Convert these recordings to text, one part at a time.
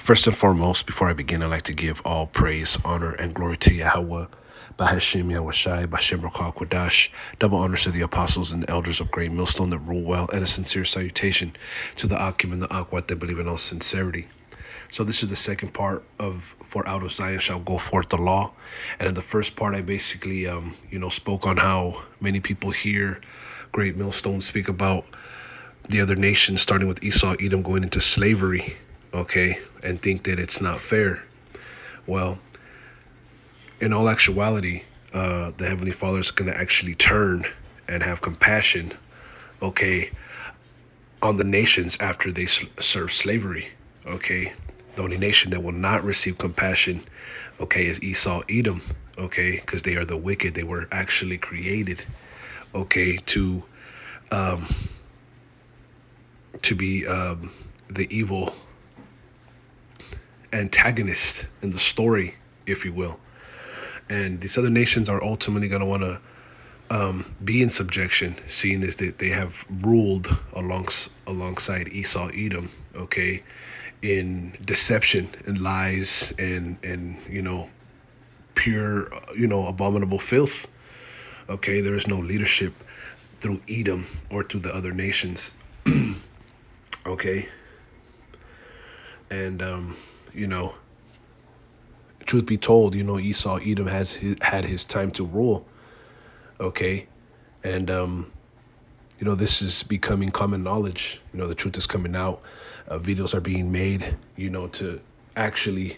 First and foremost, before I begin, I'd like to give all praise, honor, and glory to Yahweh, Bahashim Yahushai, Bashem Rakah Kwadash, double honors to the apostles and the elders of Great Millstone that rule well, and a sincere salutation to the Akim and the Akwat that believe in all sincerity. So this is the second part of "For out of Zion shall go forth the law," and in the first part, I basically, spoke on how many people hear Great Millstone speak about the other nations, starting with Esau, Edom, going into slavery, okay, and think that it's not fair. Well, in all actuality, the Heavenly Father is going to actually turn and have compassion, okay, on the nations after they serve slavery, okay. The only nation that will not receive compassion, okay, is Esau, Edom, okay, because they are the wicked. They were actually created, okay, to be the evil antagonist in the story, if you will. And these other nations are ultimately going to want to be in subjection, seeing as that they have ruled alongside Esau, Edom, okay, in deception and lies and pure abominable filth. Okay, there is no leadership through Edom or through the other nations. Okay, and truth be told, Esau, Edom had his time to rule. Okay, and this is becoming common knowledge. The truth is coming out. Videos are being made, to actually,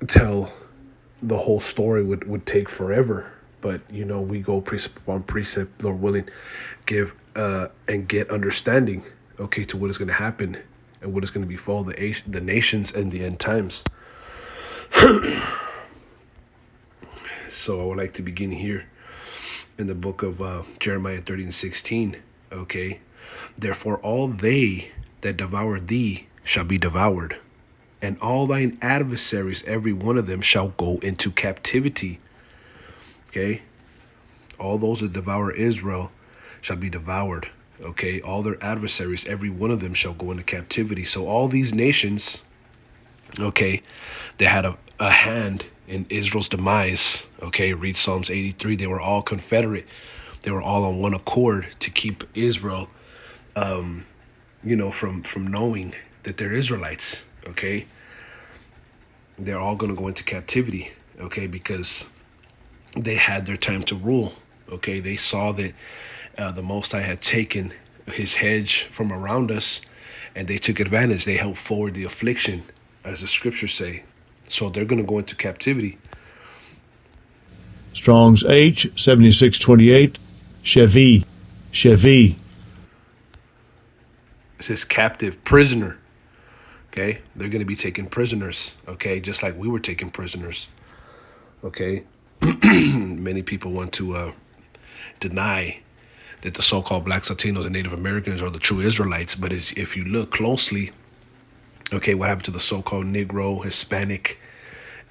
tell the whole story would take forever. But, we go precept upon precept, Lord willing, give and get understanding, okay, to what is going to happen and what is going to befall the nations and the end times. So I would like to begin here in the book of Jeremiah 30:16. Okay, therefore all they that devour thee shall be devoured, and all thine adversaries, every one of them, shall go into captivity. Okay, all those that devour Israel shall be devoured. Okay, all their adversaries, every one of them, shall go into captivity. So all these nations, okay, they had a hand in Israel's demise. Okay, read Psalms 83. They were all confederate. They were all on one accord to keep Israel, from knowing that they're Israelites. Okay, they're all going to go into captivity. Okay, because they had their time to rule. Okay, they saw that the Most High had taken his hedge from around us, and they took advantage. They helped forward the affliction, as the scriptures say. So they're going to go into captivity. Strong's H 7628, Chevi. It says captive, prisoner. Okay, they're going to be taken prisoners. Okay, just like we were taken prisoners. Okay, many people want to deny that the so-called blacks, Latinos, and Native Americans are the true Israelites. But if you look closely, okay, what happened to the so-called Negro, Hispanic,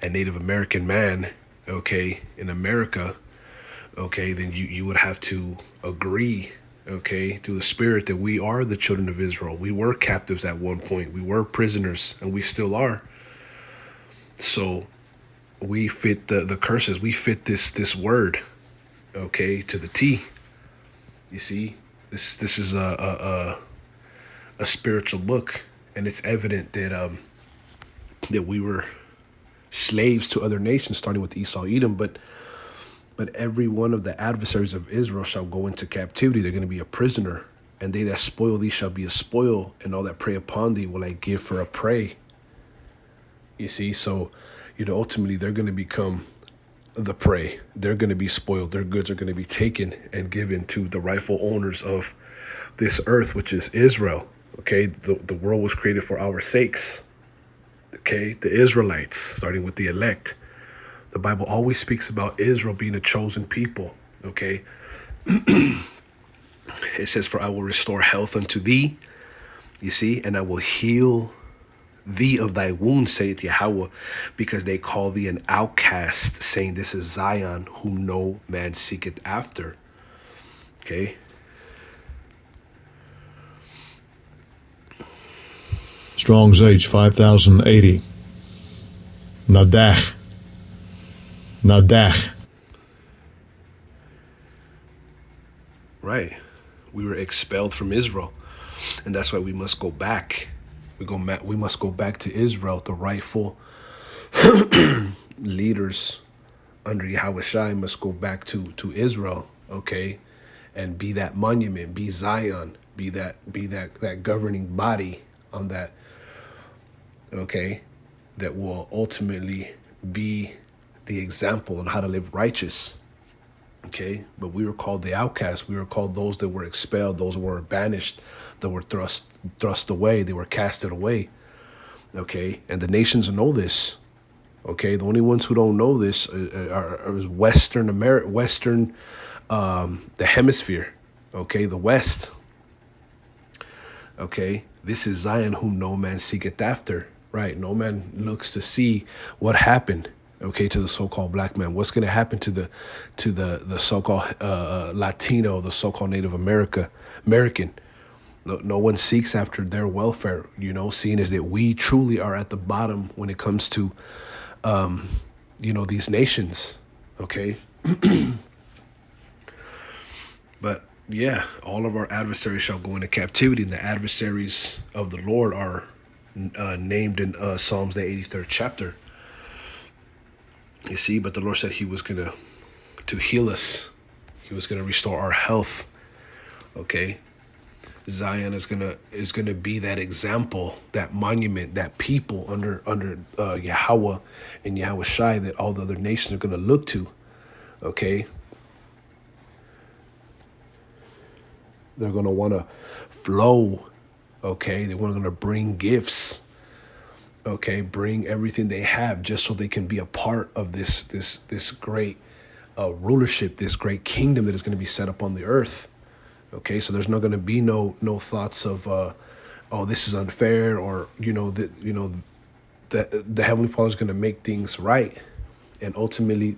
and Native American man, okay, in America, okay, then you would have to agree, okay, through the spirit, that we are the children of Israel. We were captives at one point. We were prisoners, and we still are. So we fit the curses. We fit this word, okay, to the T. You see, this is a spiritual book, and it's evident that that we were slaves to other nations, starting with Esau, Edom, but every one of the adversaries of Israel shall go into captivity. They're going to be a prisoner, and they that spoil thee shall be a spoil, and all that prey upon thee will I give for a prey. You see, so ultimately they're going to become the prey. They're going to be spoiled. Their goods are going to be taken and given to the rightful owners of this earth, which is Israel. Okay, the world was created for our sakes. Okay, the Israelites, starting with the elect. The Bible always speaks about Israel being a chosen people. Okay, it says, "For I will restore health unto thee." You see, and I will heal thee of thy wounds, saith Yahweh, because they call thee an outcast, saying, this is Zion, whom no man seeketh after. Okay. Strong's H 5080. Nadach. Nadach. Right. We were expelled from Israel, and that's why we must go back. We must go back to Israel, the rightful leaders under Yahweh Shai must go back to Israel, okay, and be that monument, be Zion, be that governing body on that, okay, that will ultimately be the example on how to live righteous, okay. But we were called the outcasts. We were called those that were expelled, those who were banished, that were thrust away, they were casted away, okay. And the nations know this. Okay, the only ones who don't know this are Western America, the hemisphere. Okay, the West. Okay, this is Zion whom no man seeketh after. Right, no man looks to see what happened. Okay, to the so-called black man. What's going to happen to the so-called Latino, the so-called Native American? No one seeks after their welfare. You know, seeing as that we truly are at the bottom when it comes to these nations, okay? But yeah, all of our adversaries shall go into captivity, and the adversaries of the Lord are named in Psalms, the 83rd chapter. You see, but the Lord said he was going to heal us. He was going to restore our health, okay? Zion is gonna be that example, that monument, that people under Yahweh and Yahweh Shai that all the other nations are gonna look to. Okay, they're gonna want to flow. Okay, they want to bring gifts. Okay, bring everything they have just so they can be a part of this great rulership, this great kingdom that is going to be set up on the earth. Okay, so there's not going to be no thoughts of, oh, this is unfair, or the Heavenly Father is going to make things right, and ultimately,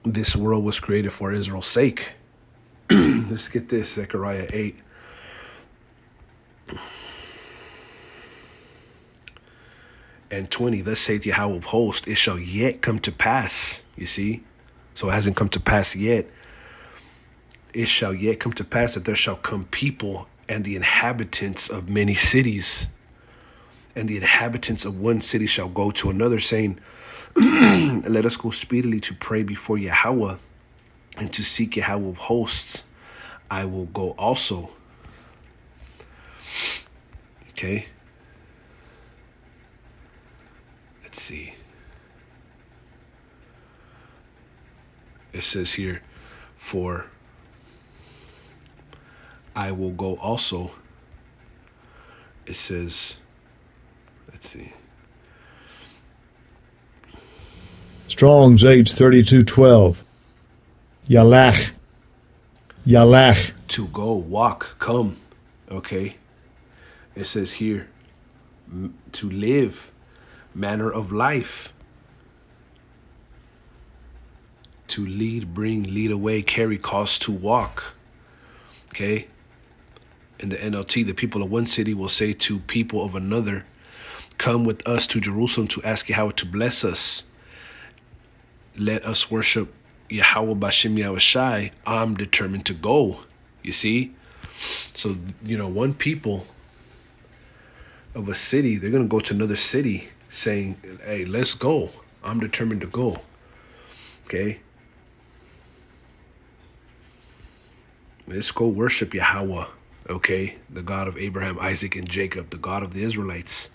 this world was created for Israel's sake. Let's get this, Zechariah 8. And 20. Thus saith Yahweh of hosts, it shall yet come to pass. You see, so it hasn't come to pass yet. It shall yet come to pass that there shall come people and the inhabitants of many cities, and the inhabitants of one city shall go to another, saying, let us go speedily to pray before Yahweh and to seek Yahweh of hosts. I will go also. Okay. Let's see. It says here, for I will go also. It says, let's see. Strong's H 3212. Yalach. Yalach. To go, walk, come. Okay. It says here, to live, manner of life. To lead, bring, lead away, carry, cause to walk. Okay. In the NLT, the people of one city will say to people of another, come with us to Jerusalem to ask Yahweh to bless us. Let us worship Yahweh Bashem Yahweh Shai. I'm determined to go. You see? So, one people of a city, they're going to go to another city saying, hey, let's go. I'm determined to go. Okay? Let's go worship Yahweh. Okay, the God of Abraham, Isaac, and Jacob, the God of the Israelites.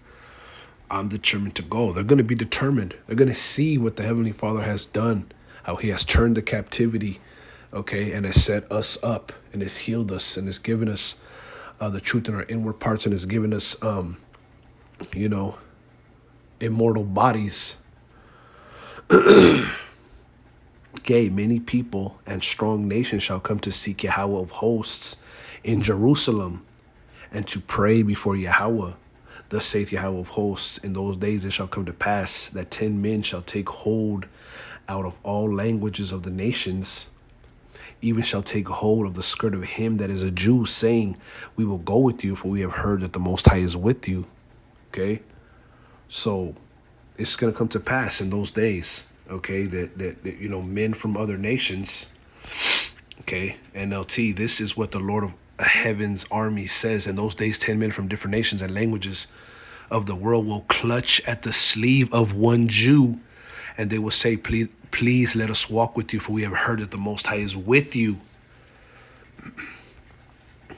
I'm determined to go. They're going to be determined. They're going to see what the Heavenly Father has done, how he has turned the captivity, okay, and has set us up and has healed us and has given us the truth in our inward parts and has given us, immortal bodies. Okay, many people and strong nations shall come to seek Yahweh of hosts in Jerusalem, and to pray before Yahweh. Thus saith Yahweh of hosts, in those days it shall come to pass that 10 men shall take hold out of all languages of the nations, even shall take hold of the skirt of him that is a Jew, saying, we will go with you, for we have heard that the Most High is with you. Okay? So it's going to come to pass in those days, okay, that men from other nations, okay, NLT, this is what the Lord of Heaven's army says. In those days, 10 men from different nations and languages of the world will clutch at the sleeve of one Jew, and they will say, please let us walk with you, for we have heard that the Most High is with you.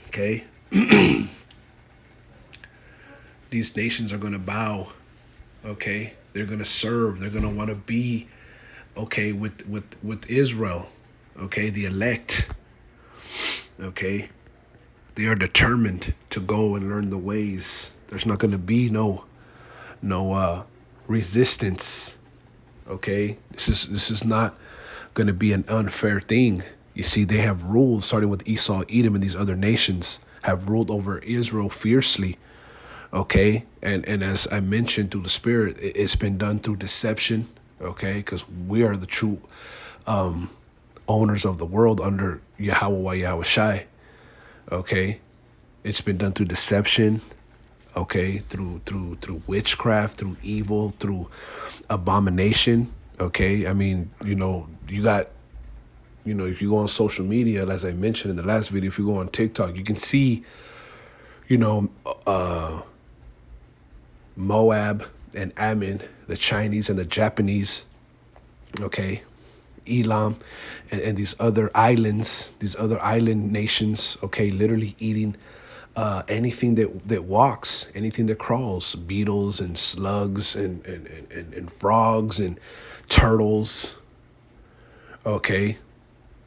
Okay? These nations are going to bow. Okay? They're going to serve. They're going to want to be, okay, with Israel. Okay? The elect. Okay? They are determined to go and learn the ways. There's not going to be no resistance. Okay, this is not going to be an unfair thing. You see, they have ruled, starting with Esau, Edom, and these other nations have ruled over Israel fiercely. Okay, and as I mentioned through the Spirit, it's been done through deception. Okay, because we are the true owners of the world under Yahweh Yahweh Shai. Okay, it's been done through deception. Okay, through witchcraft, through evil, through abomination. Okay, I mean, you got, if you go on social media, as I mentioned in the last video, if you go on TikTok, you can see, Moab and Ammon, the Chinese and the Japanese, okay, Elam, and these other islands, these other island nations, okay, literally eating anything that walks, anything that crawls, beetles and slugs and frogs and turtles, okay,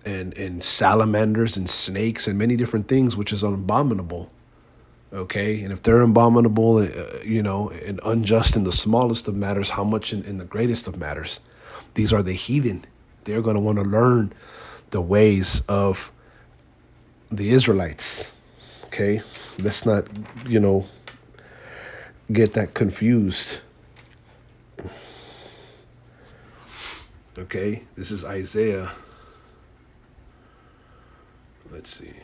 and salamanders and snakes and many different things, which is abominable. Okay, and if they're abominable, and unjust in the smallest of matters, how much in the greatest of matters? These are the heathen. They're going to want to learn the ways of the Israelites. Okay, let's not, get that confused. Okay, this is Isaiah. Let's see.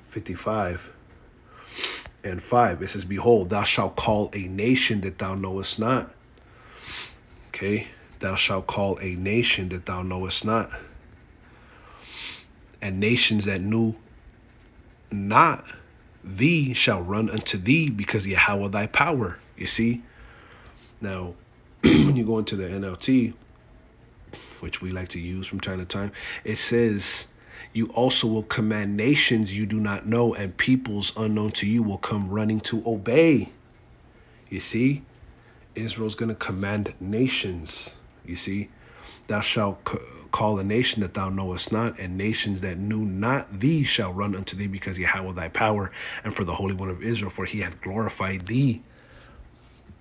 55 and 5. It says, behold, thou shalt call a nation that thou knowest not. Okay, thou shalt call a nation that thou knowest not. And nations that knew not thee shall run unto thee, because Yahweh thy power. You see? Now, when you go into the NLT, which we like to use from time to time, it says, you also will command nations you do not know, and peoples unknown to you will come running to obey. You see? Israel's going to command nations. You see? Thou shalt call a nation that thou knowest not, and nations that knew not thee shall run unto thee, because Yahweh thy power, and for the Holy One of Israel, for he hath glorified thee.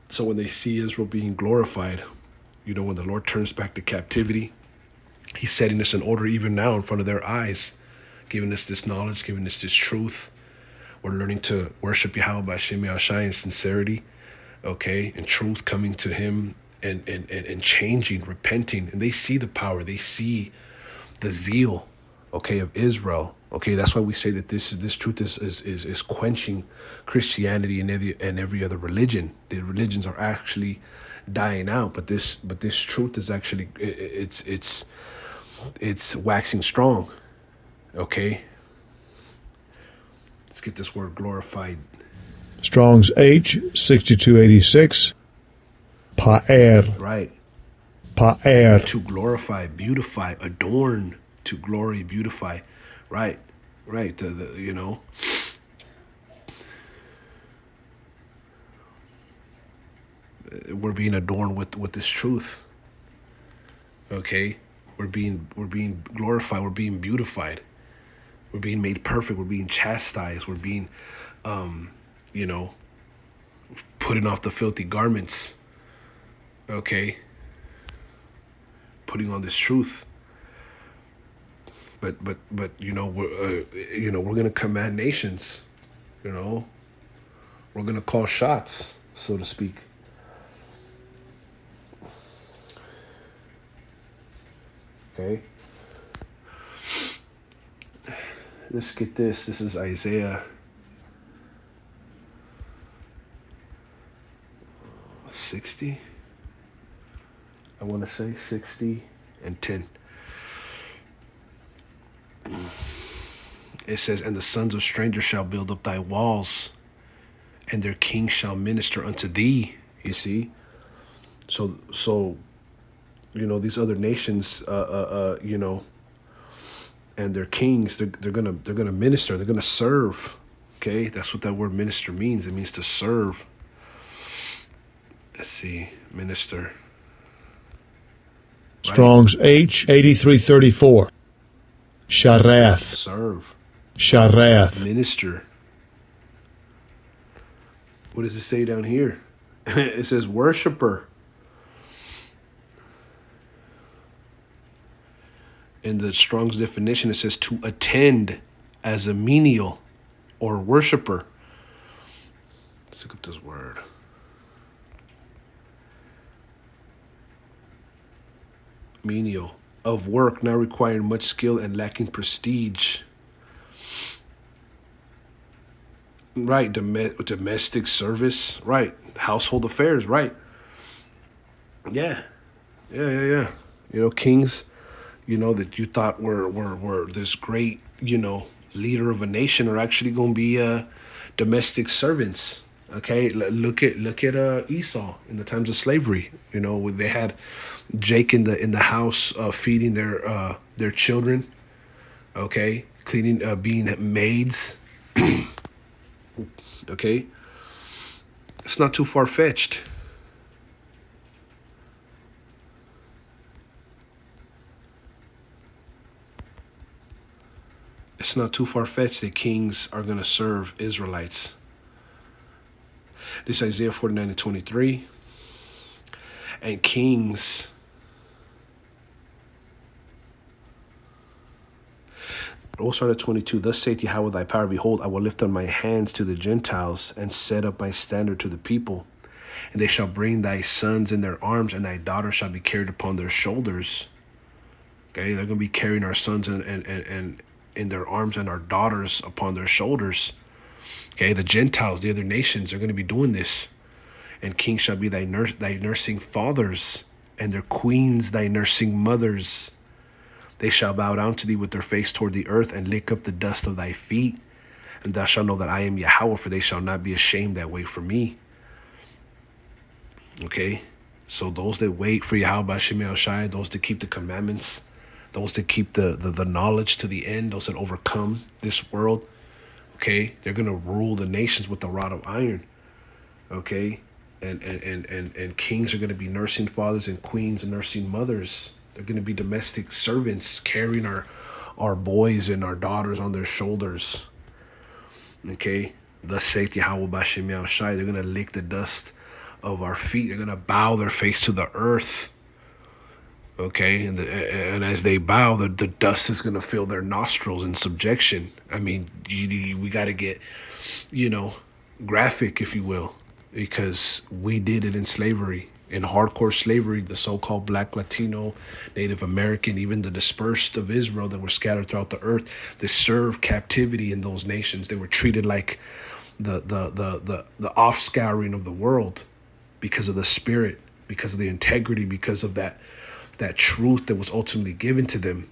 So when they see Israel being glorified, when the Lord turns back the captivity, he's setting this in order even now in front of their eyes, giving us this knowledge, giving us this truth. We're learning to worship Yahweh by Shem Yahshai in sincerity, okay, and truth, coming to him and changing, repenting. And they see the power, they see the zeal, okay, of Israel. Okay, that's why we say that this truth is quenching Christianity and every other religion. The religions are actually dying out, but this truth is actually it's waxing strong. Okay, let's get this word glorified. Strong's H 6286. Pa'er. Right. Pa'er. To glorify, beautify, adorn, to glory, beautify. Right. Right. We're being adorned with this truth. Okay. We're being glorified. We're being beautified. We're being made perfect. We're being chastised. We're being, putting off the filthy garments. Okay. Putting on this truth. But we're gonna command nations. We're gonna call shots, so to speak. Okay. let's get this. This is Isaiah 60. I want to say 60 and 10. It says, and the sons of strangers shall build up thy walls, and their kings shall minister unto thee. You see? So these other nations, and their kings, they're gonna minister, they're gonna serve. Okay, that's what that word minister means. It means to serve. Let's see, minister. Strong's H 8334. Sharath. Serve. Sharath. Minister. What does it say down here? It says worshiper. In the Strong's definition, it says to attend as a menial or worshiper. Let's look up this word. Menial, of work, not requiring much skill and lacking prestige. Right, domestic service. Right, household affairs. Right. Yeah. Kings, that you thought were this great, leader of a nation are actually going to be domestic servants. Okay, look at Esau in the times of slavery. When they had Jake in the house feeding their children. Okay, cleaning, being maids. Okay, it's not too far fetched. It's not too far fetched that kings are going to serve Israelites. This is Isaiah 49 and 23. And kings, we'll start at 22. Thus saith Yahweh thy power, behold, I will lift up my hands to the Gentiles and set up my standard to the people. And they shall bring thy sons in their arms, and thy daughters shall be carried upon their shoulders. Okay, they're going to be carrying our sons and in their arms and our daughters upon their shoulders. Okay, the Gentiles, the other nations, are going to be doing this. And kings shall be thy nursing fathers, and their queens thy nursing mothers. They shall bow down to thee with their face toward the earth, and lick up the dust of thy feet. And thou shalt know that I am Yahweh, for they shall not be ashamed that wait for me. Okay, so those that wait for Yahweh B'Shem Yahushai, those that keep the commandments, those that keep the knowledge to the end, those that overcome this world, okay, they're going to rule the nations with the rod of iron. Okay, and kings are going to be nursing fathers, and queens and nursing mothers. They're going to be domestic servants carrying our boys and our daughters on their shoulders. Okay, thus saith Yahweh B'Shem Yahushai, they're going to lick the dust of our feet. They're going to bow their face to the earth. Okay, and as they bow, the dust is going to fill their nostrils in subjection. I mean, we got to get, graphic, if you will, because we did it in slavery, in hardcore slavery. The so-called Black, Latino, Native American, even the dispersed of Israel that were scattered throughout the earth, they served captivity in those nations. They were treated like the offscouring of the world because of the spirit, because of the integrity, because of that truth that was ultimately given to them.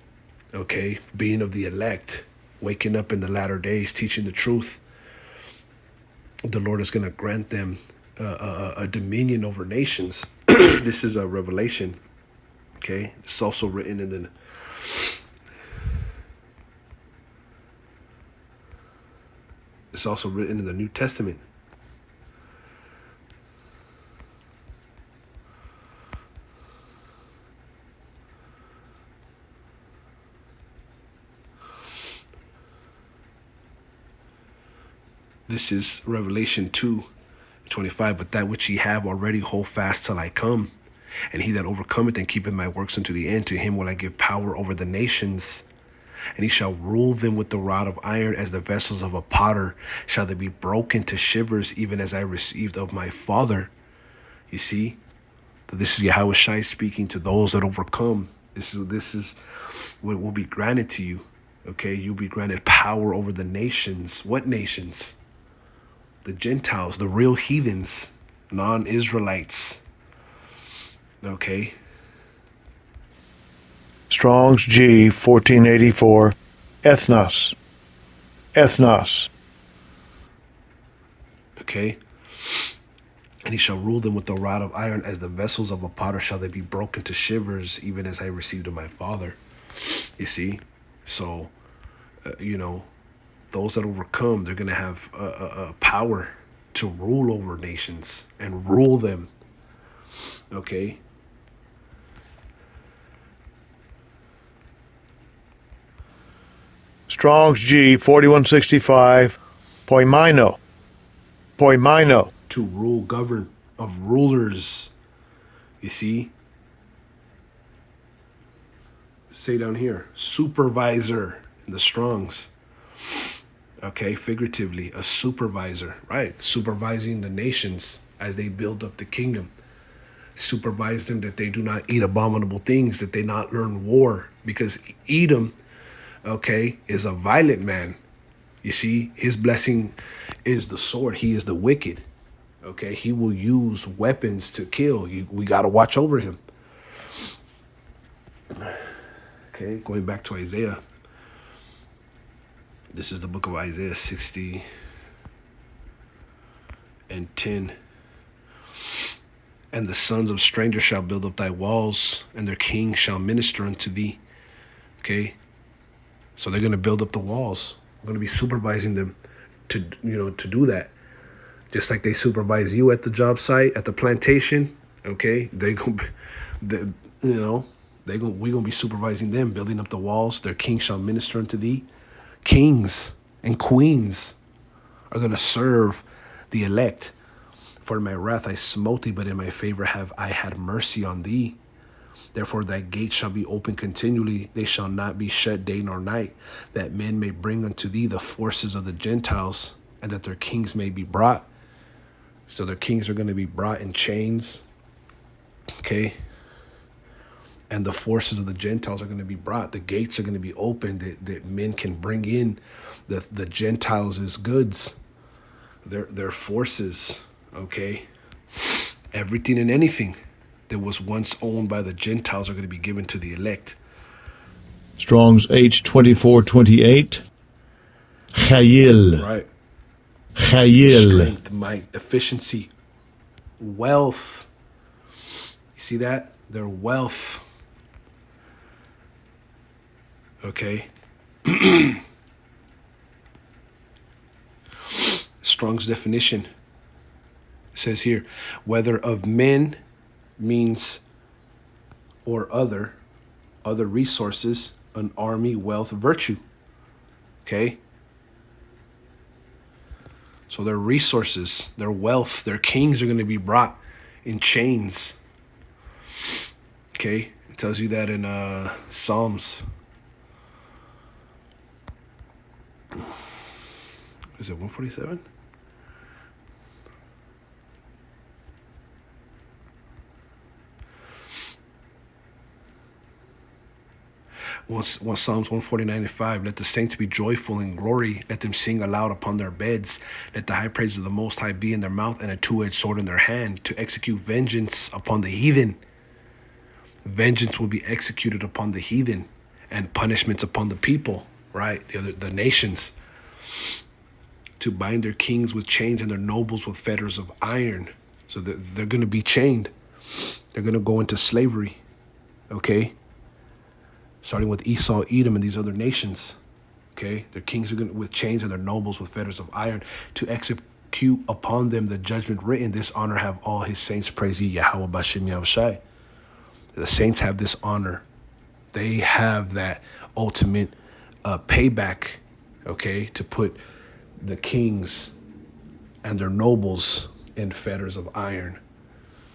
Okay, being of the elect, waking up in the latter days, teaching the truth, the Lord is going to grant them a dominion over nations. This is a revelation. Okay, it's also written in the New Testament. This is Revelation 2:25. But that which ye have already hold fast till I come. And he that overcometh and keepeth my works unto the end, to him will I give power over the nations. And he shall rule them with the rod of iron, as the vessels of a potter shall they be broken to shivers, even as I received of my Father. You see, this is Yahweh Shai speaking to those that overcome. This is what will be granted to you. Okay, you'll be granted power over the nations. What nations? The Gentiles, the real heathens, non-Israelites. Okay, Strong's G 1484. Ethnos. Ethnos. okay. And he shall rule them with the rod of iron, as the vessels of a potter shall they be broken to shivers, even as I received of my father. You see? So, those that overcome, they're going to have a power to rule over nations and rule them. Okay? Strong's G 4165. Poimino. Poimino. To rule, govern, of rulers. You see? Say down here, supervisor in the Strongs. Okay, figuratively, a supervisor, right? Supervising the nations as they build up the kingdom. Supervise them that they do not eat abominable things, that they not learn war. Because Edom, okay, is a violent man. You see, his blessing is the sword. He is the wicked. Okay, he will use weapons to kill. We got to watch over him. Okay, going back to Isaiah. This is the book of Isaiah 60 and 10. And the sons of strangers shall build up thy walls, and their king shall minister unto thee. Okay, so they're going to build up the walls. We're going to be supervising them to do that. Just like they supervise you at the job site, at the plantation. Okay, we're going to be supervising them, building up the walls. Their king shall minister unto thee. Kings and queens are going to serve the elect. For in my wrath I smote thee, but in my favor have I had mercy on thee. Therefore thy gates shall be open continually, they shall not be shut day nor night, that men may bring unto thee the forces of the Gentiles, and that their kings may be brought. So their kings are going to be brought in chains, okay? And the forces of the Gentiles are going to be brought. The gates are going to be opened, that men can bring in the Gentiles' goods, their forces, okay? Everything and anything that was once owned by the Gentiles are going to be given to the elect. Strong's H 2428. Chayil. Right. Chayil. Strength, might, efficiency, wealth. You see that? Their wealth. Okay. Strong's definition says here, whether of men means or other resources, an army, wealth, virtue. Okay. So their resources, their wealth, their kings are going to be brought in chains. Okay. It tells you that in Psalms. Is it 147? Once Psalms 149:5, let the saints be joyful in glory, let them sing aloud upon their beds, let the high praise of the Most High be in their mouth and a two-edged sword in their hand, to execute vengeance upon the heathen. Vengeance will be executed upon the heathen, and punishments upon the people, right? The nations. To bind their kings with chains and their nobles with fetters of iron. So they're going to be chained. They're going to go into slavery, okay? Starting with Esau, Edom, and these other nations, okay? Their kings are going to, with chains, and their nobles with fetters of iron, to execute upon them the judgment written. This honor have all his saints. Praise ye Yahweh Bashem Yahushai. The saints have this honor. They have that ultimate payback, okay, to put the kings and their nobles in fetters of iron,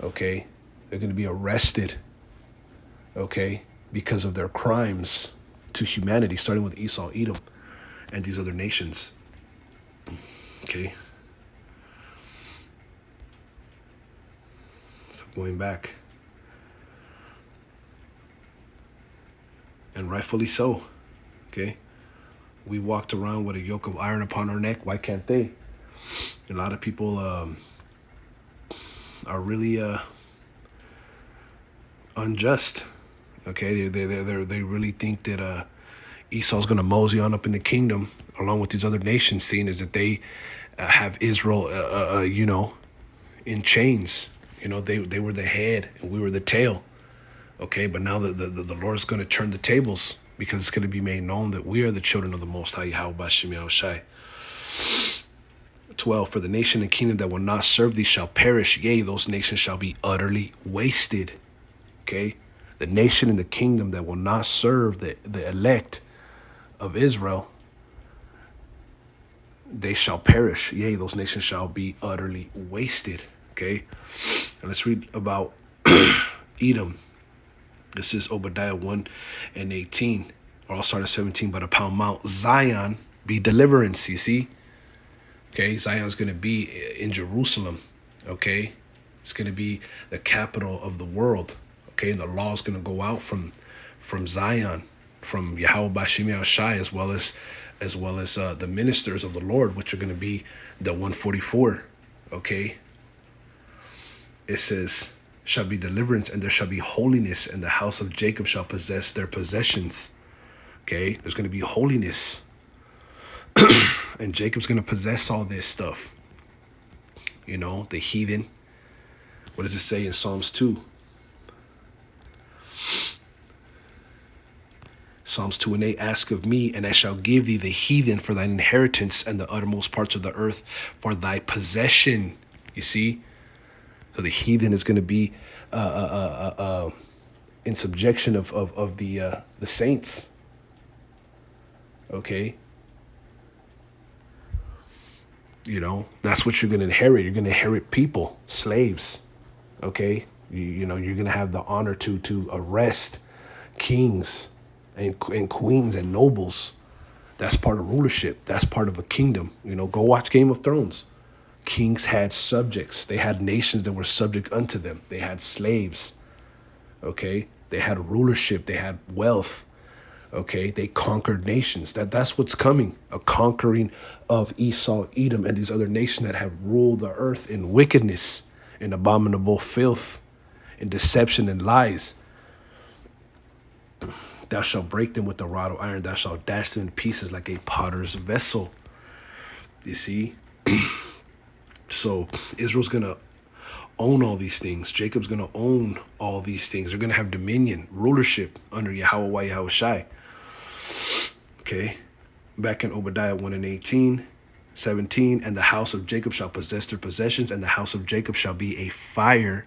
okay? They're going to be arrested, okay, because of their crimes to humanity, starting with Esau, Edom, and these other nations, okay? So going back, and rightfully so, okay? We walked around with a yoke of iron upon our neck. Why can't they? A lot of people are really unjust. Okay, they really think that Esau's gonna mosey on up in the kingdom along with these other nations, seeing as that they have Israel, in chains. They were the head and we were the tail. Okay, but now the Lord's going to turn the tables because it's going to be made known that we are the children of the Most High Yahweh Bashim Yahushai. 12, for the nation and kingdom that will not serve thee shall perish. Yea, those nations shall be utterly wasted. Okay, the nation and the kingdom that will not serve the elect of Israel, they shall perish. Yea, those nations shall be utterly wasted. Okay, and let's read about Edom. This is Obadiah 1 and 18. Or I'll start at 17. But upon Mount Zion be deliverance, you see. Okay, Zion's going to be in Jerusalem. Okay, it's going to be the capital of the world. Okay, and the law is going to go out from Zion, from Yahweh Bashim Yahushai, as well as the ministers of the Lord, which are going to be the 144. Okay, it says, shall be deliverance, and there shall be holiness, and the house of Jacob shall possess their possessions. Okay, there's going to be holiness, and Jacob's going to possess all this stuff. The heathen. What does it say in Psalms 2? Psalms 2 and 8, ask of me, and I shall give thee the heathen for thine inheritance, and the uttermost parts of the earth for thy possession. You see? So the heathen is going to be in subjection of the saints. Okay, that's what you're going to inherit. You're going to inherit people, slaves. Okay, you're going to have the honor to arrest kings and queens and nobles. That's part of rulership. That's part of a kingdom. Go watch Game of Thrones. Kings had subjects. They had nations that were subject unto them. They had slaves. Okay, they had rulership. They had wealth. Okay, they conquered nations. That's what's coming. A conquering of Esau, Edom, and these other nations that have ruled the earth in wickedness, in abominable filth, in deception and lies. Thou shalt break them with the rod of iron. Thou shalt dash them in pieces like a potter's vessel. You see? So Israel's going to own all these things. Jacob's going to own all these things. They're going to have dominion, rulership under Yahweh Yahushai. Okay. Back in Obadiah 1 and 18, 17, and the house of Jacob shall possess their possessions, and the house of Jacob shall be a fire,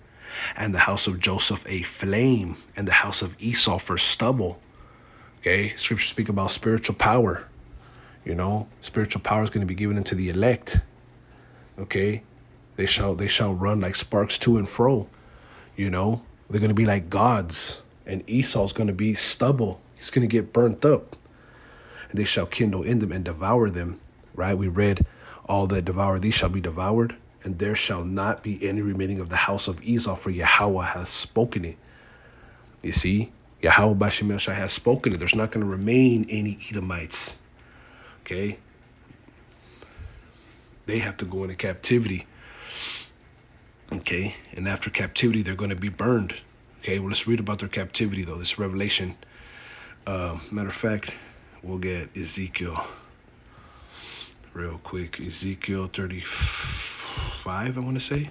and the house of Joseph a flame, and the house of Esau for stubble. Okay. Scriptures speak about spiritual power. Spiritual power is going to be given into the elect. Okay, they shall run like sparks to and fro. They're going to be like gods, and Esau's going to be stubble. He's going to get burnt up, and they shall kindle in them and devour them. Right? We read, all that devour thee shall be devoured, and there shall not be any remaining of the house of Esau, for Yahweh has spoken it. You see, Yahweh Bashim Yahushai has spoken it. There's not going to remain any Edomites. Okay. They have to go into captivity. Okay, and after captivity, they're going to be burned. Okay, well, let's read about their captivity, though. This Revelation. Matter of fact, we'll get Ezekiel real quick. Ezekiel 35, I want to say.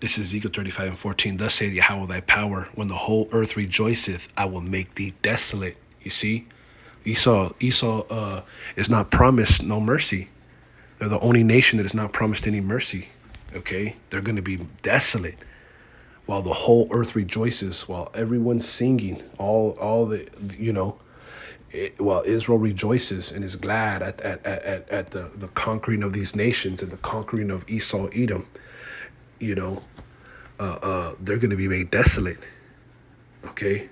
This is Ezekiel 35 and 14. Thus saith Yahweh thy power, when the whole earth rejoiceth, I will make thee desolate. You see, Esau is not promised no mercy. They're the only nation that is not promised any mercy. Okay, they're going to be desolate while the whole earth rejoices, while everyone's singing, while Israel rejoices and is glad at the conquering of these nations and the conquering of Esau, Edom. They're going to be made desolate. Okay.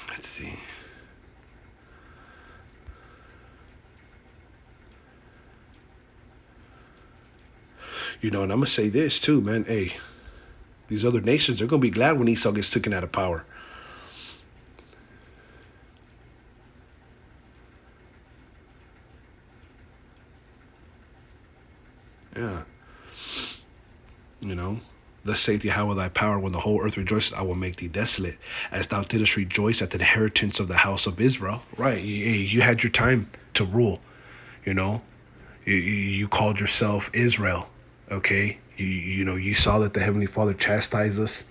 Let's see. And I'm gonna say this too, man. Hey, these other nations, they're gonna be glad when Esau gets taken out of power. Yeah. You know. Thus saith Yahweh thy power, when the whole earth rejoices, I will make thee desolate, as thou didst rejoice at the inheritance of the house of Israel. Right. You had your time to rule. You know. You called yourself Israel. Okay. You saw that the Heavenly Father chastised us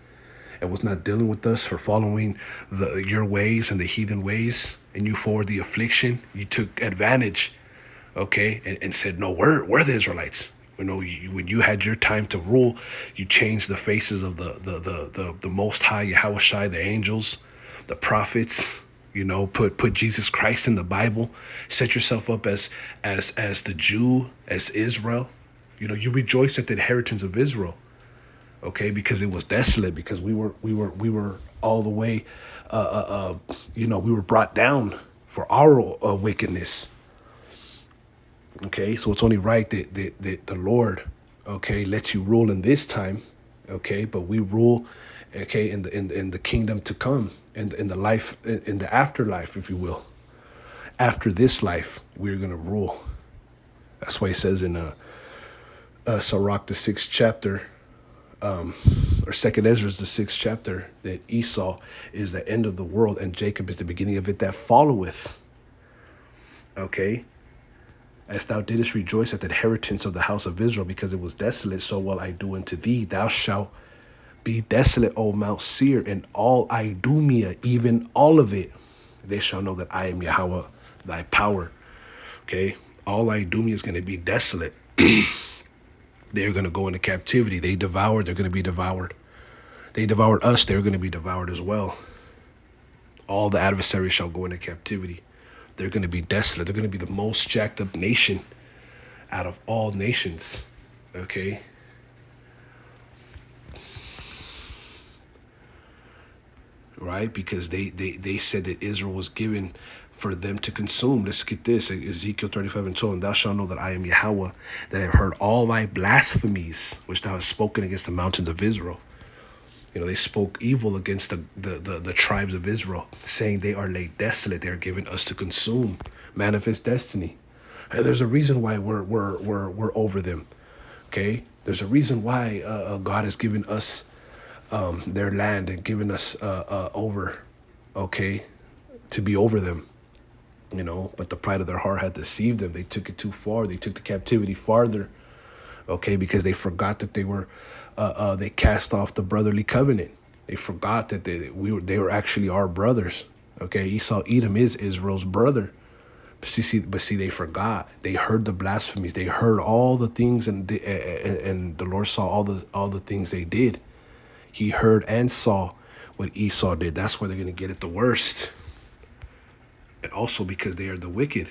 and was not dealing with us for following your ways and the heathen ways, and you forward the affliction. You took advantage, okay, and said, no, we're the Israelites. When you had your time to rule, you changed the faces of the Most High, Yahweh Shai, the angels, the prophets. Put Jesus Christ in the Bible, set yourself up as the Jew, as Israel. You rejoiced at the inheritance of Israel, okay, because it was desolate, because we were all the way, we were brought down for our wickedness. Okay, so it's only right that the Lord, okay, lets you rule in this time, okay, but we rule, okay, in the kingdom to come, in the life, in the afterlife, if you will. After this life, we're gonna rule. That's why it says in Sirach, the 6th chapter, or Second Ezra, the 6th chapter, that Esau is the end of the world and Jacob is the beginning of it that followeth. Okay. As thou didst rejoice at the inheritance of the house of Israel, because it was desolate, so will I do unto thee. Thou shalt be desolate, O Mount Seir, and all Idumea, even all of it. They shall know that I am Yahweh, thy power. Okay? All Idumea is going to be desolate. They're going to go into captivity. They devoured, they're going to be devoured. They devoured us, they're going to be devoured as well. All the adversaries shall go into captivity. They're going to be desolate. They're going to be the most jacked up nation out of all nations. Okay? Right? Because they said that Israel was given for them to consume. Let's get this. Ezekiel 35:12. And thou shalt know that I am Yahweh, that I have heard all thy blasphemies, which thou hast spoken against the mountains of Israel. They spoke evil against the tribes of Israel, saying they are laid desolate. They are given us to consume. Manifest destiny. Hey, there's a reason why we're over them. Okay? There's a reason why God has given us their land and given us over, okay, to be over them. But the pride of their heart had deceived them. They took it too far. They took the captivity farther, okay, because they forgot that they cast off the brotherly covenant. They forgot that they were actually our brothers. Okay, Esau, Edom is Israel's brother. But see, they forgot. They heard the blasphemies. They heard all the things, and the Lord saw all the things they did. He heard and saw what Esau did. That's why they're going to get it the worst. And also because they are the wicked.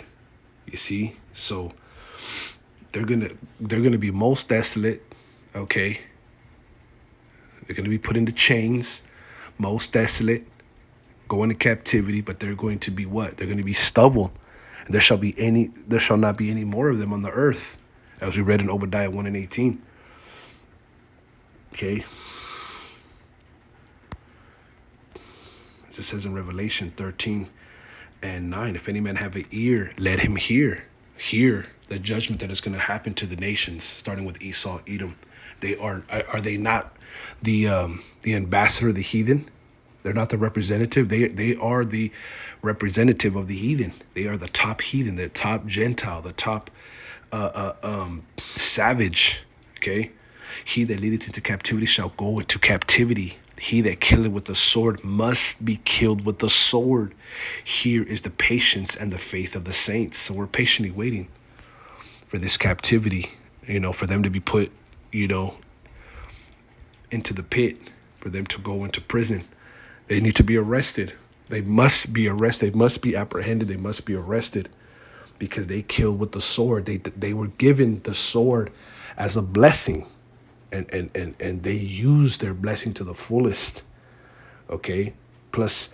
You see, so they're gonna be most desolate. Okay. They're going to be put into chains, most desolate, go into captivity, but they're going to be what? They're going to be stubble. And there shall not be any more of them on the earth, as we read in Obadiah 1:18. Okay. As it says in Revelation 13:9, if any man have an ear, let him hear the judgment that is going to happen to the nations, starting with Esau, Edom. They are they not the ambassador of the heathen? They're not the representative. They are the representative of the heathen. They are the top heathen, the top Gentile, the top savage. Okay, he that leadeth into captivity shall go into captivity. He that killeth with the sword must be killed with the sword. Here is the patience and the faith of the saints. So we're patiently waiting for this captivity, for them to be put, into the pit, for them to go into prison. They need to be arrested. They must be arrested. They must be apprehended. They must be arrested because they killed with the sword. They were given the sword as a blessing, and they used their blessing to the fullest. Okay. Plus,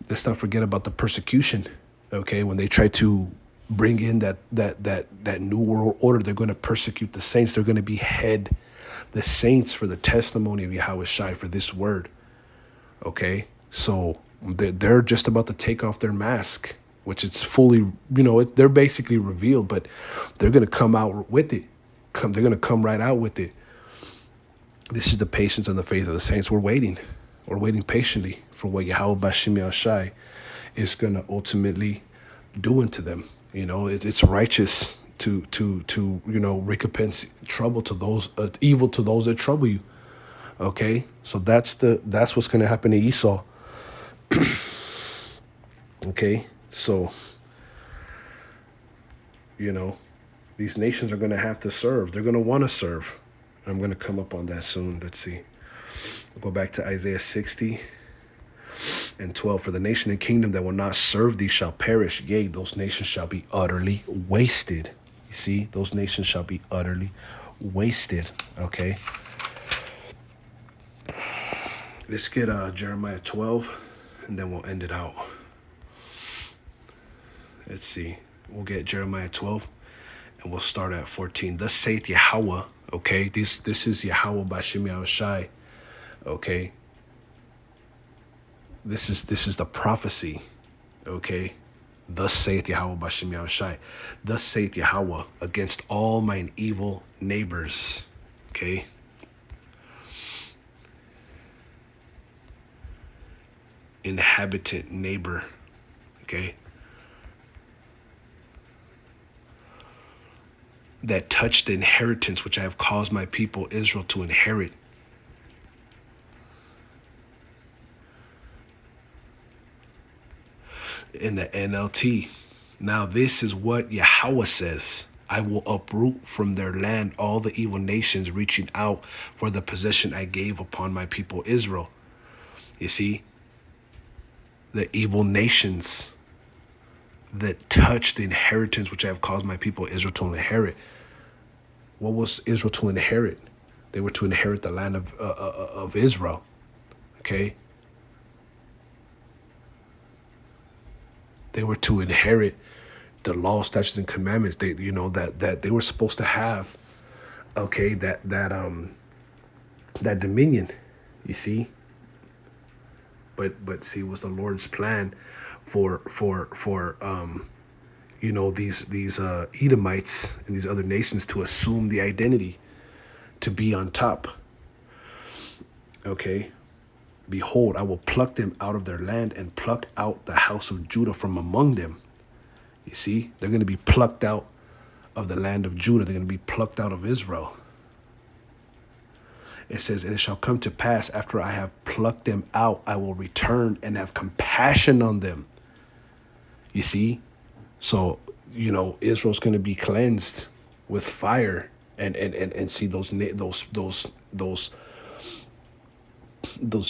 let's not forget about the persecution. Okay, when they tried to bring in that new world order. They're going to persecute the saints. They're going to behead the saints for the testimony of Yahweh Shai, for this word. Okay, so they're just about to take off their mask, which it's fully, they're basically revealed, but they're going to come out with it. They're going to come right out with it. This is the patience and the faith of the saints. We're waiting patiently for what Yahweh Bashim Yahshai is going to ultimately do unto them. It's righteous to recompense trouble to those evil to those that trouble you. Okay, so that's what's going to happen to Esau. Okay, so these nations are going to have to serve. They're going to want to serve. I'm going to come up on that soon. Let's see. We'll go back to Isaiah 60:12. For the nation and kingdom that will not serve thee shall perish. Yea, those nations shall be utterly wasted. You see, those nations shall be utterly wasted. Okay. Let's get Jeremiah 12, and then we'll end it out. Let's see. We'll get Jeremiah 12, and we'll start at 14. Thus saith Yahweh. Okay, this is Yahweh Bashim Yahushai. Okay. This is the prophecy. Okay. Thus saith Yahweh Bashim Yahushai. Thus saith Yahweh against all mine evil neighbors. Okay. Inhabitant neighbor. Okay. That touch the inheritance which I have caused my people Israel to inherit. In the NLT. Now this is what Yahweh says. I will uproot from their land all the evil nations reaching out for the possession I gave upon my people Israel. You see? The evil nations that touch the inheritance which I have caused my people Israel to inherit. What was Israel to inherit? They were to inherit the land of Israel. Okay? They were to inherit the law, statutes, and commandments. They, that they were supposed to have. Okay, that dominion. You see. But see, it was the Lord's plan for these Edomites and these other nations to assume the identity, to be on top. Okay. Behold, I will pluck them out of their land and pluck out the house of Judah from among them. You see, they're going to be plucked out of the land of Judah. They're going to be plucked out of Israel. It says, and it shall come to pass after I have plucked them out, I will return and have compassion on them. You see? So, Israel's going to be cleansed with fire and see those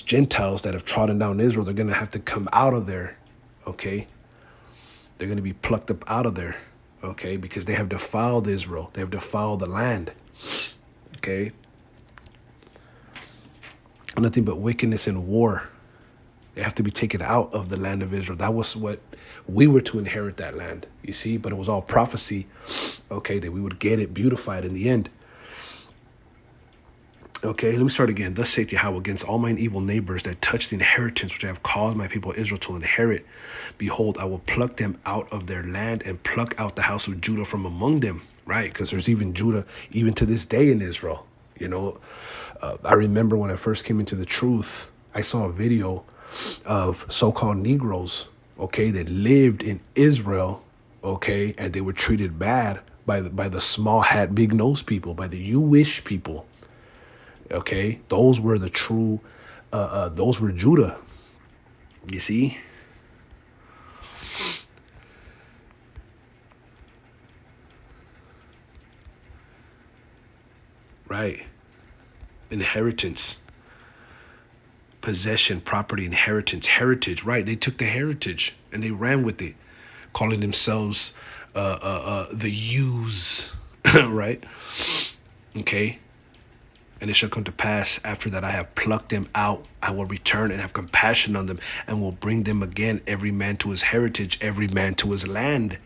Gentiles that have trodden down Israel, they're going to have to come out of there. Okay. They're going to be plucked up out of there. Okay. Because they have defiled Israel. They have defiled the land. Okay. Nothing but wickedness and war. They have to be taken out of the land of Israel. That was what we were to inherit, that land, you see, but it was all prophecy, okay, that we would get it beautified in the end. Okay, let me start again. Thus saith Yahweh against all mine evil neighbors that touch the inheritance which I have caused my people Israel to inherit. Behold, I will pluck them out of their land and pluck out the house of Judah from among them. Right, because there's even Judah, even to this day in Israel. I remember when I first came into the truth, I saw a video of so-called Negroes, okay, that lived in Israel, okay, and they were treated bad by the small hat, big nose people, by the Jewish people. Okay, those were the true, those were Judah. You see? Right. Inheritance. Possession, property, inheritance, heritage. Right. They took the heritage and they ran with it, calling themselves the Jews. Right. Okay. And it shall come to pass after that I have plucked them out, I will return and have compassion on them and will bring them again, every man to his heritage, every man to his land.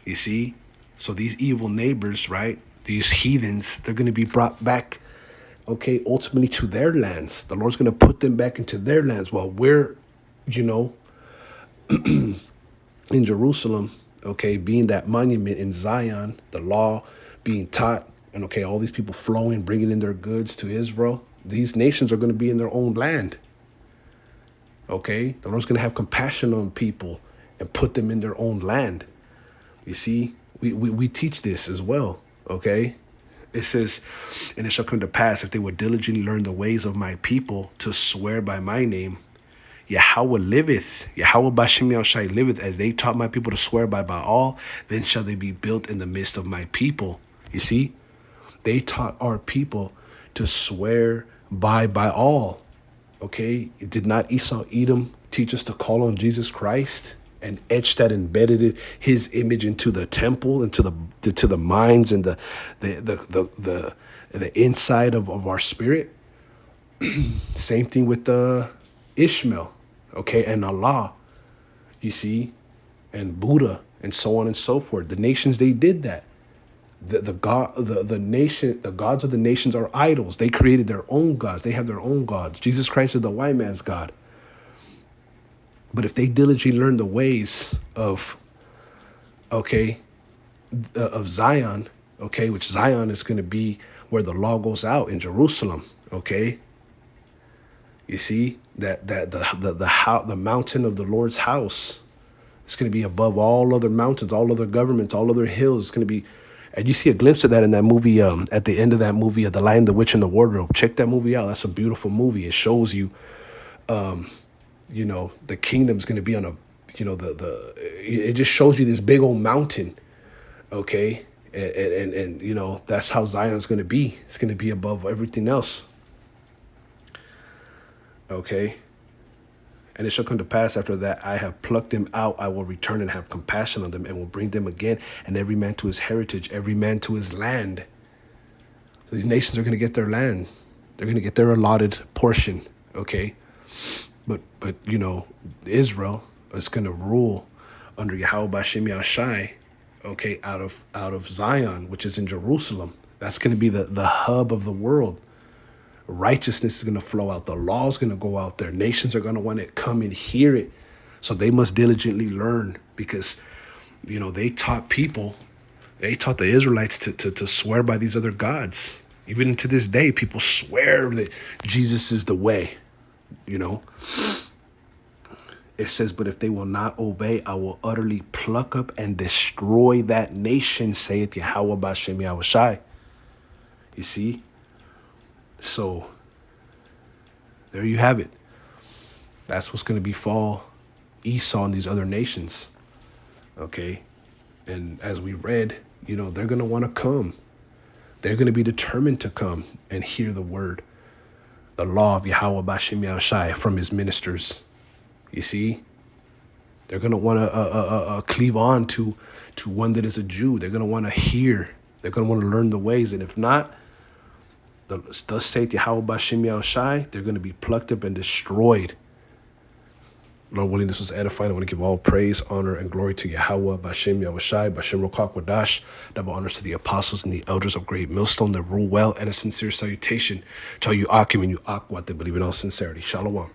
You see? So these evil neighbors, right? These heathens, they're going to be brought back, okay, ultimately to their lands. The Lord's going to put them back into their lands while we're, you know, in Jerusalem, okay, being that monument in Zion, the law being taught, and okay, all these people flowing, bringing in their goods to Israel. These nations are going to be in their own land. Okay, the Lord's going to have compassion on people and put them in their own land. You see, we teach this as well. Okay, it says, and it shall come to pass if they would diligently learn the ways of my people to swear by my name. Yahweh liveth, Yahweh Bashem Yahushai liveth, as they taught my people to swear by Baal, then shall they be built in the midst of my people. You see, they taught our people to swear by Baal. Okay, did not Esau Edom teach us to call on Jesus Christ and etch that, embedded it, his image into the temple, into the minds and the inside of our spirit? Same thing with Ishmael, okay, and Allah, you see, and Buddha, and so on and so forth. The nations, they did that. The gods of the nations are idols. They created their own gods. They have their own gods. Jesus Christ is the white man's God. But if they diligently learn the ways of, okay, of Zion, okay, which Zion is going to be where the law goes out in Jerusalem, okay. You see that the mountain of the Lord's house is going to be above all other mountains, all other governments, all other hills. It's going to be. And you see a glimpse of that in that movie, at the end of that movie, The Lion, the Witch, and the Wardrobe. Check that movie out. That's a beautiful movie. It shows you, you know, the kingdom's going to be on a, you know, it just shows you this big old mountain, okay? And you know, that's how Zion's going to be. It's going to be above everything else, okay? And it shall come to pass after that I have plucked them out, I will return and have compassion on them and will bring them again, and every man to his heritage, every man to his land. So these nations are going to get their land. They're going to get their allotted portion, okay? But you know, Israel is going to rule under Yahweh Bashem Yahushai, okay, out of Zion, which is in Jerusalem. That's going to be the hub of the world. Righteousness is going to flow out. The law is going to go out there. Nations are going to want to come and hear it. So they must diligently learn, because, you know, they taught the Israelites to swear by these other gods. Even to this day, people swear that Jesus is the way, you know. It says, but if they will not obey, I will utterly pluck up and destroy that nation, saith Yahweh Bashem Yahushai. You see? So there you have it. That's what's going to befall Esau and these other nations. Okay. And as we read, you know, they're going to want to come. They're going to be determined to come and hear the word, the law of Yahweh Bashem Yahushai from his ministers. You see, they're going to want to cleave on to one that is a Jew. They're going to want to hear. They're going to want to learn the ways. And if not, thus saith Yahweh Bashem Yahushai, they're going to be plucked up and destroyed. Lord willing, this was edifying. I want to give all praise, honor, and glory to Yahweh Bashem Yahushai, Bashem Rokak Wadash. Double honors to the apostles and the elders of Great Millstone that rule well, and a sincere salutation to all you Akim and you Akwat that believe in all sincerity. Shalom.